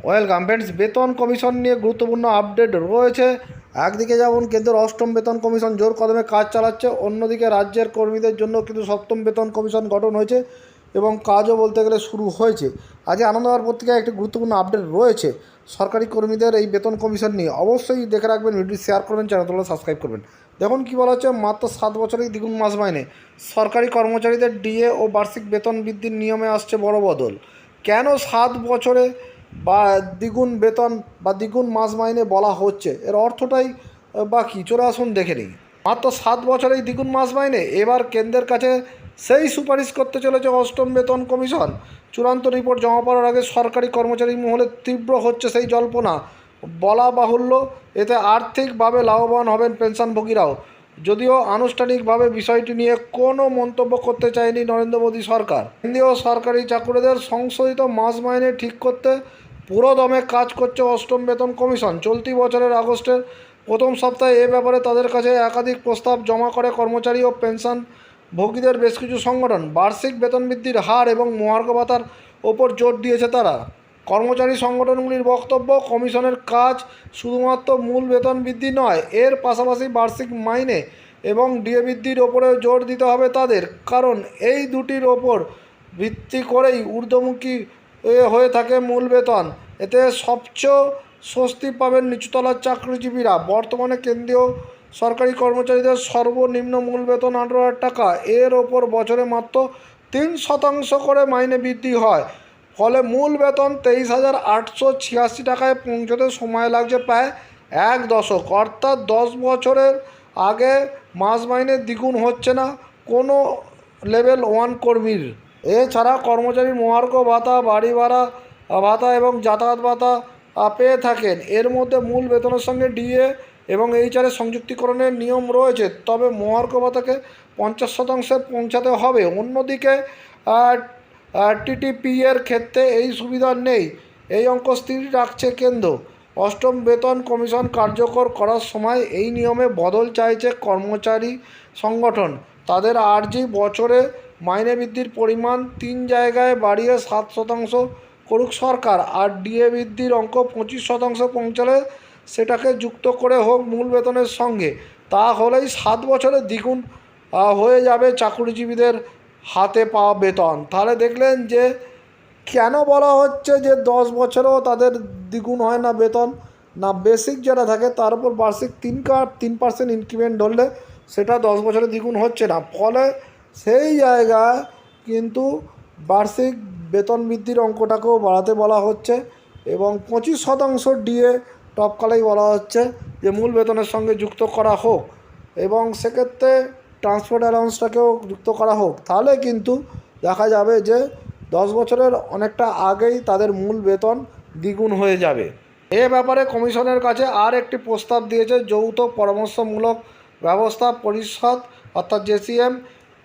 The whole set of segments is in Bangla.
ওয়েলকাম ফ্রেন্ডস, বেতন কমিশন নিয়ে গুরুত্বপূর্ণ আপডেট রয়েছে। একদিকে যেমন কেন্দ্রের অষ্টম বেতন কমিশন জোর কদমে কাজ চালাচ্ছে, অন্যদিকে রাজ্যের কর্মীদের জন্য কিন্তু সপ্তম বেতন কমিশন গঠন হয়েছে এবং কাজও বলতে গেলে শুরু হয়েছে। আজকে আনন্দবাজার পত্রিকায় একটি গুরুত্বপূর্ণ আপডেট রয়েছে সরকারি কর্মীদের এই বেতন কমিশন নিয়ে। অবশ্যই দেখে রাখবেন, ভিডিও শেয়ার করবেন, চ্যানেলগুলো সাবস্ক্রাইব করবেন। দেখুন কী বলা হচ্ছে, মাত্র 7 বছরেই দ্বিগুণ মাস মাইনে। সরকারি কর্মচারীদের ডিএ ও বার্ষিক বেতন বৃদ্ধির নিয়মে আসছে বড় বদল। কেন 7 বছরে বা দ্বিগুণ বেতন বা দ্বিগুণ মাস মাইনে বলা হচ্ছে, এর অর্থটাই বা কী, চলে আসুন দেখে নিই। মাত্র 7 বছরেই দ্বিগুণ মাস মাইনে, এবার কেন্দ্রের কাছে সেই সুপারিশ করতে চলেছে অষ্টম বেতন কমিশন। চূড়ান্ত রিপোর্ট জমা পড়ার আগে সরকারি কর্মচারী মহলে তীব্র হচ্ছে সেই জল্পনা। বলা বাহুল্য, এতে আর্থিকভাবে লাভবান হবেন পেনশনভোগীরাও। যদিও আনুষ্ঠানিকভাবে বিষয়টি নিয়ে কোনো মন্তব্য করতে চায়নি নরেন্দ্র মোদী সরকার। কেন্দ্রীয় সরকারি চাকুরিদের সংশোধিত মাস মাইনে ঠিক করতে পুরো দমে কাজ করছে অষ্টম বেতন কমিশন। চলতি বছরের আগস্টের প্রথম সপ্তাহে এ ব্যাপারে তাদের কাছে একাধিক প্রস্তাব জমা করে কর্মচারী ও পেনশনভোগীদের বেশ কিছু সংগঠন। বার্ষিক বেতন বৃদ্ধির হার এবং মহার্ঘ ভাতার ওপর জোর দিয়েছে তারা। কর্মচারী সংগঠনগুলির বক্তব্য, কমিশনের কাজ শুধুমাত্র মূল বেতন বৃদ্ধি নয়, এর পাশাপাশি বার্ষিক মাইনে এবং ডিএ বৃদ্ধির ওপরেও জোর দিতে হবে তাদের। কারণ এই দুটির ওপর ভিত্তি করেই ঊর্ধ্বমুখী হয়ে থাকে মূল বেতন। এতে সবচেয়ে স্বস্তি পাবেন নিচুতলার চাকরিজীবীরা। বর্তমানে কেন্দ্রীয় সরকারি কর্মচারীদের সর্বনিম্ন মূল বেতন 18,000 টাকা। এর ওপর বছরে মাত্র 3% করে মাইনে বৃদ্ধি হয়। ফলে মূল বেতন 23,886 টাকায় পৌঁছতে সময় লাগছে প্রায় 1 দশক। অর্থাৎ 10 বছরের আগে মাস মাইনে দ্বিগুণ হচ্ছে না কোনো লেভেল 1 কর্মীর। এছাড়া কর্মচারীর মহার্ঘ ভাতা, বাড়ি ভাড়া ভাতা এবং যাতায়াত ভাতা পেয়ে থাকেন। এর মধ্যে মূল বেতনের সঙ্গে ডিএ এবং এইচআরের সংযুক্তিকরণের নিয়ম রয়েছে, তবে মহার্ঘ ভাতাকে 50% পৌঁছাতে হবে। অন্যদিকে টিটিপি এর ক্ষেত্রে এই সুবিধা নেই। এই অঙ্ক স্থির রাখছে কেন্দ্র। অষ্টম বেতন কমিশন কার্যকর করার সময় এই নিয়মে বদল চাইছে কর্মচারী সংগঠন। তাদের আর্জি, বছরে মাইনে বৃদ্ধির পরিমাণ 3 জায়গায় বাড়িয়ে 7% করুক সরকার, আর ডিএ বৃদ্ধির অঙ্ক 25% পৌঁছালে সেটাকে যুক্ত করে হোক মূল বেতনের সঙ্গে। তাহলেই 7 বছরে দ্বিগুণ হয়ে যাবে চাকুরিজীবীদের হাতে পাওয়া বেতন। তাহলে দেখলেন যে কেন বলা হচ্ছে যে 10 বছরেও তাদের দ্বিগুণ হয় না বেতন। না, বেসিক যেটা থাকে তার উপর বার্ষিক 3% ইনক্রিমেন্ট ধরলে সেটা 10 বছরে দ্বিগুণ হচ্ছে না। ফলে সেই জায়গায় কিন্তু বার্ষিক বেতন বৃদ্ধির অঙ্কটাকেও বাড়াতে বলা হচ্ছে এবং 25% ডিএ টপকালেই বলা হচ্ছে যে মূল বেতনের সঙ্গে যুক্ত করা হোক এবং সেক্ষেত্রে ট্রান্সপোর্ট অ্যালাউন্সটাকেও যুক্ত করা হোক। তাহলে কিন্তু দেখা যাবে যে 10 বছরের অনেকটা আগেই তাদের মূল বেতন দ্বিগুণ হয়ে যাবে। এ ব্যাপারে কমিশনের কাছে আর একটি প্রস্তাব দিয়েছে যৌথ পরামর্শমূলক ব্যবস্থা পরিষদ অর্থাৎ জেসিএম।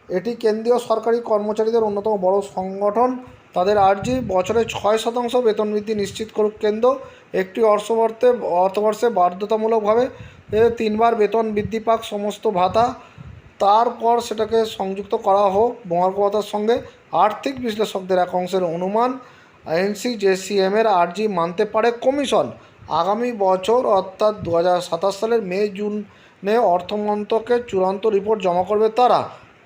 এটি কেন্দ্রীয় সরকারি কর্মচারীদের অন্যতম বড় সংগঠন। তাদের আর্জি, বছরে 6% বেতন বৃদ্ধি নিশ্চিত করুক কেন্দ্র। একটি অর্থবর্ষে বাধ্যতামূলকভাবে 3 বার বেতন বৃদ্ধি পাক সমস্ত ভাতা, তারপর সেটাকে সংযুক্ত করা হোক মহার্ঘ ভাতার সঙ্গে। আর্থিক বিশ্লেষকদের এক অংশের অনুমান, জেসিএমের আর্জি মানতে পারে কমিশন। আগামী বছর অর্থাৎ 2027 সালের মে-জুনে অর্থমন্ত্রকের চূড়ান্ত রিপোর্ট জমা করবে তারা।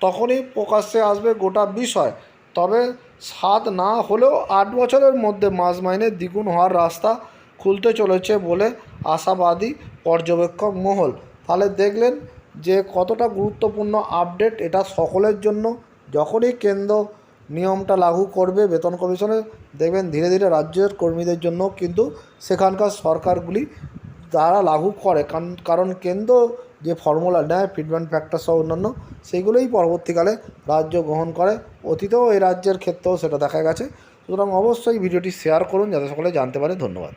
তখনই প্রকাশ্যে আসবে গোটা বিষয়। তবে 7 না হলেও 8 বছরের মধ্যে মাস মাইনে দ্বিগুণ হওয়ার রাস্তা খুলতে চলেছে বলে আশাবাদী পর্যবেক্ষক মহল। তাহলে দেখলেন যে কতটা গুরুত্বপূর্ণ আপডেট এটা সকলের জন্য। যখনই কেন্দ্র নিয়মটা লাগু করবে বেতন কমিশনে, দেখবেন ধীরে ধীরে রাজ্যের কর্মীদের জন্য কিন্তু সেখানকার সরকারগুলি তারা লাগু করে, কারণ কেন্দ্র যে ফর্মুলা নেয় ফিটমেন্ট ফ্যাক্টর সহ অন্যান্য, সেইগুলোই পরবর্তীকালে রাজ্য গ্রহণ করে। অতীতেও এই রাজ্যের ক্ষেত্রেও সেটা দেখা গেছে। সুতরাং অবশ্যই ভিডিওটি শেয়ার করুন যাতে সকলে জানতে পারে। ধন্যবাদ।